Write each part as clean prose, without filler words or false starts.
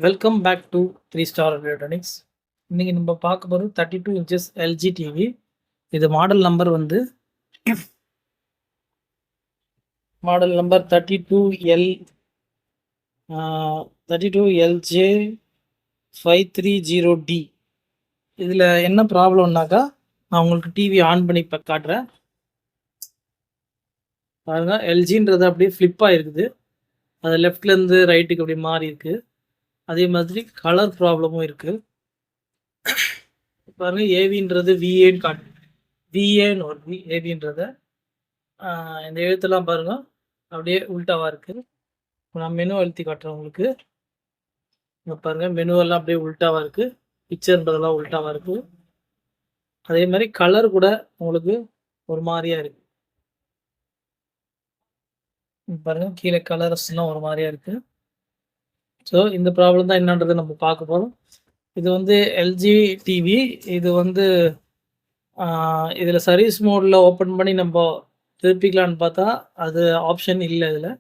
Welcome back to 3 star electronics. இன்னைக்கு நம்ம பார்க்க போகிறது 32 இன்ச்சஸ் எல்ஜி டிவி. இது மாடல் நம்பர் வந்து மாடல் நம்பர் 32LJ 530D. இதில் என்ன ப்ராப்ளம்னாக்கா, நான் உங்களுக்கு டிவி ஆன் பண்ணி இப்போ காட்டுறேன் பாருங்க. எல்ஜின்றது அப்படியே ஃப்ளிப்பாக இருக்குது. அது லெஃப்ட்லேருந்து ரைட்டுக்கு அப்படி மாறி இருக்குது. அதே மாதிரி கலர் ப்ராப்ளமும் இருக்குது பாருங்க. ஏவின்றது விஏன்னு காட்டு, விஏன்னு வருது. ஏவின்றத இந்த எழுத்தெல்லாம் பாருங்க அப்படியே உல்ட்டாவாக இருக்குது. நான் மெனு அழுத்தி காட்டுறேன் உங்களுக்கு. இங்கே பாருங்கள், மெனுவெல்லாம் அப்படியே உல்ட்டாவாக இருக்குது. பிக்சர்ன்றதெல்லாம் உல்ட்டாவாக இருக்குது. அதே மாதிரி கலர் கூட உங்களுக்கு ஒரு மாதிரியாக இருக்குது பாருங்கள். கீழே கலர்ஸ்லாம் ஒரு மாதிரியாக இருக்குது. ஸோ இந்த ப்ராப்ளம் தான் என்னன்றதை நம்ம பார்க்க போகிறோம். இது வந்து எல்ஜி டிவி. இது வந்து இதில் சர்வீஸ் மோடில் ஓப்பன் பண்ணி நம்ம திருப்பிக்கலான்னு பார்த்தா அது ஆப்ஷன் இல்லை, இதில்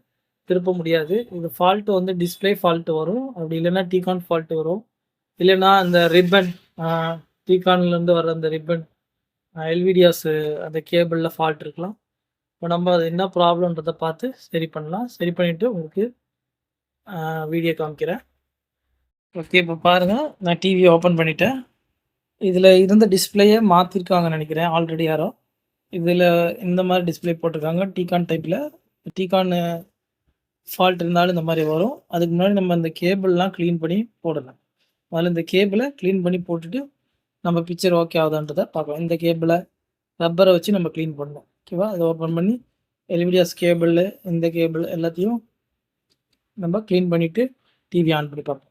திருப்ப முடியாது. இது ஃபால்ட்டு வந்து டிஸ்பிளே ஃபால்ட்டு வரும், அப்படி இல்லைன்னா டிகான் ஃபால்ட்டு வரும், இல்லைன்னா அந்த ரிப்பன் டிகான்லேருந்து வர அந்த ரிப்பன் எல்விடியாஸு அந்த கேபிளில் ஃபால்ட் இருக்கலாம். இப்போ நம்ம அது என்ன ப்ராப்ளம்ன்றதை பார்த்து சரி பண்ணலாம். சரி பண்ணிவிட்டு உங்களுக்கு வீடியோ காமிக்கிறேன். ஓகே, இப்போ பாருங்கள், நான் டிவி ஓப்பன் பண்ணிட்டேன். இதில் இருந்த டிஸ்பிளேயை மாற்றிருக்காங்கன்னு நினைக்கிறேன் ஆல்ரெடி யாரோ. இதில் இந்த மாதிரி டிஸ்பிளே போட்டிருக்காங்க டிகான் டைப்பில். டிகான் ஃபால்ட் இருந்தாலும் இந்த மாதிரி வரும். அதுக்கு முன்னாடி நம்ம இந்த கேபிள்லாம் க்ளீன் பண்ணி போடலாம். அதில் இந்த கேபிளை க்ளீன் பண்ணி போட்டுட்டு நம்ம பிக்சர் ஓகே ஆகுதான்றதை பார்க்கலாம். இந்த கேபிளை ரப்பரை வச்சு நம்ம க்ளீன் பண்ணணும். ஓகேவா? அதை ஓப்பன் பண்ணி எல்விடியாஸ் கேபிள், இந்த கேபிள் எல்லாத்தையும் நம்ம க்ளீன் பண்ணிவிட்டு டிவி ஆன் பண்ணி பார்ப்போம்.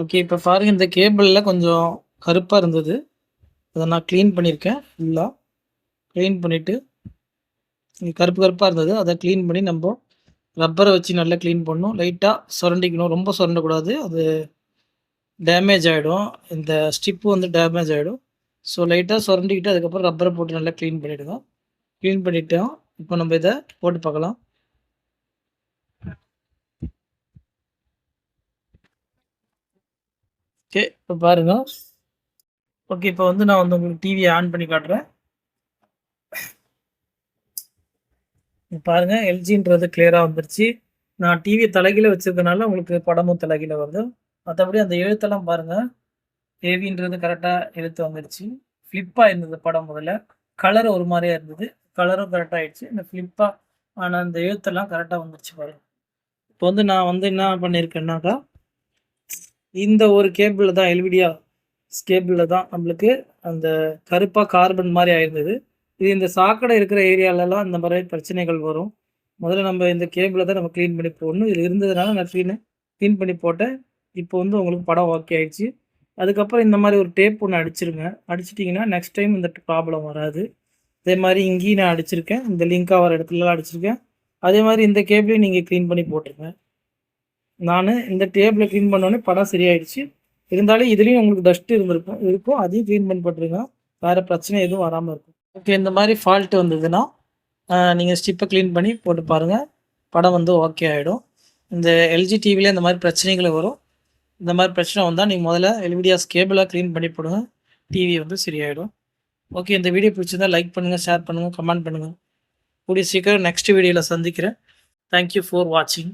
ஓகே, இப்போ பாருங்கள், இந்த கேபிளில் கொஞ்சம் கருப்பாக இருந்தது. அதை நான் க்ளீன் பண்ணியிருக்கேன். ஃபுல்லாக க்ளீன் பண்ணிவிட்டு கருப்பு கருப்பாக இருந்தது, அதை க்ளீன் பண்ணி நம்ம ரப்பரை வச்சு நல்லா க்ளீன் பண்ணணும். லைட்டாக சுரண்டிக்கணும், ரொம்ப சுரண்டக்கூடாது, அது டேமேஜ் ஆகிடும். இந்த ஸ்டிப்பு வந்து டேமேஜ் ஆகிடும். ஸோ லைட்டாக சுரண்டிக்கிட்டு அதுக்கப்புறம் ரப்பரை போட்டு நல்லா க்ளீன் பண்ணிவிடுங்க. க்ளீன் பண்ணிவிட்டோம். இப்போ நம்ம இதை போட்டு பார்க்கலாம். ஓகே, இப்போ பாருங்கள். ஓகே, இப்போ வந்து நான் வந்து உங்களுக்கு டிவியை ஆன் பண்ணி காட்டுறேன். பாருங்கள், எல்ஜின்றது கிளியராக வந்துருச்சு. நான் டிவியை தலைகீழ வச்சிருக்கனால உங்களுக்கு படமும் தலைகீழ வருது. மற்றபடி அந்த எழுத்தெல்லாம் பாருங்கள், ஏவின்றது கரெக்டாக எழுத்து வந்துடுச்சு. ஃப்ளிப்பாக இருந்தது படம் முதல்ல, கலர் ஒரு மாதிரியாக இருந்தது, கலரும் கரெக்டாக ஆகிடுச்சு. இந்த ஃப்ளிப்பாக ஆனால் அந்த எழுத்தெல்லாம் கரெக்டாக வந்துடுச்சு பாருங்கள். இப்போ வந்து நான் வந்து என்ன பண்ணியிருக்கேன்னாக்கா, இந்த ஒரு கேபிளில் தான், எல்விடியா கேபிளில் தான் நம்மளுக்கு அந்த கருப்பாக கார்பன் மாதிரி ஆயிருந்தது. இது இந்த சாக்கடை இருக்கிற ஏரியாலலாம் இந்த மாதிரி பிரச்சனைகள் வரும். முதல்ல நம்ம இந்த கேபிளை தான் நம்ம க்ளீன் பண்ணி போடணும். இது இருந்ததுனால நான் க்ளீன் பண்ணி போட்டேன். இப்போ வந்து உங்களுக்கு படம் ஓகே ஆகிடுச்சு. அதுக்கப்புறம் இந்த மாதிரி ஒரு டேப் ஒன்று அடிச்சிருங்க. அடிச்சிட்டிங்கன்னா நெக்ஸ்ட் டைம் இந்த ப்ராப்ளம் வராது. அதே மாதிரி இங்கேயும் நான் அடிச்சிருக்கேன், இந்த லிங்காக வர இடத்துலலாம் அடிச்சிருக்கேன். அதே மாதிரி இந்த கேபிளையும் நீங்கள் க்ளீன் பண்ணி போட்டுருங்க. நான் இந்த டேபிளை க்ளீன் பண்ணோடனே படம் சரியாயிடுச்சு. இருந்தாலும் இதுலேயும் உங்களுக்கு டஸ்ட்டு இருக்கும், அதையும் க்ளீன் பண்ணி போட்டுருங்க. வேறு பிரச்சனை எதுவும் வராமல் இருக்கும். ஓகே, இந்த மாதிரி ஃபால்ட்டு வந்ததுன்னா நீங்கள் ஸ்டிப்பை க்ளீன் பண்ணி போட்டு பாருங்கள், படம் வந்து ஓகே ஆகிடும். இந்த எல்ஜி டிவியில் இந்த மாதிரி பிரச்சனைகள் வரும். இந்த மாதிரி பிரச்சனை வந்தால் நீங்கள் முதல்ல எல்விடியாஸ் கேபிளாக க்ளீன் பண்ணி போடுங்க, டிவி வந்து சரியாயிடும். ஓகே, இந்த வீடியோ பிடிச்சிருந்தால் லைக் பண்ணுங்கள், ஷேர் பண்ணுங்கள், கமெண்ட் பண்ணுங்கள். கூடிய சீக்கிரம் நெக்ஸ்ட் வீடியோவில் சந்திக்கிறேன். தேங்க்யூ ஃபார் வாட்சிங்.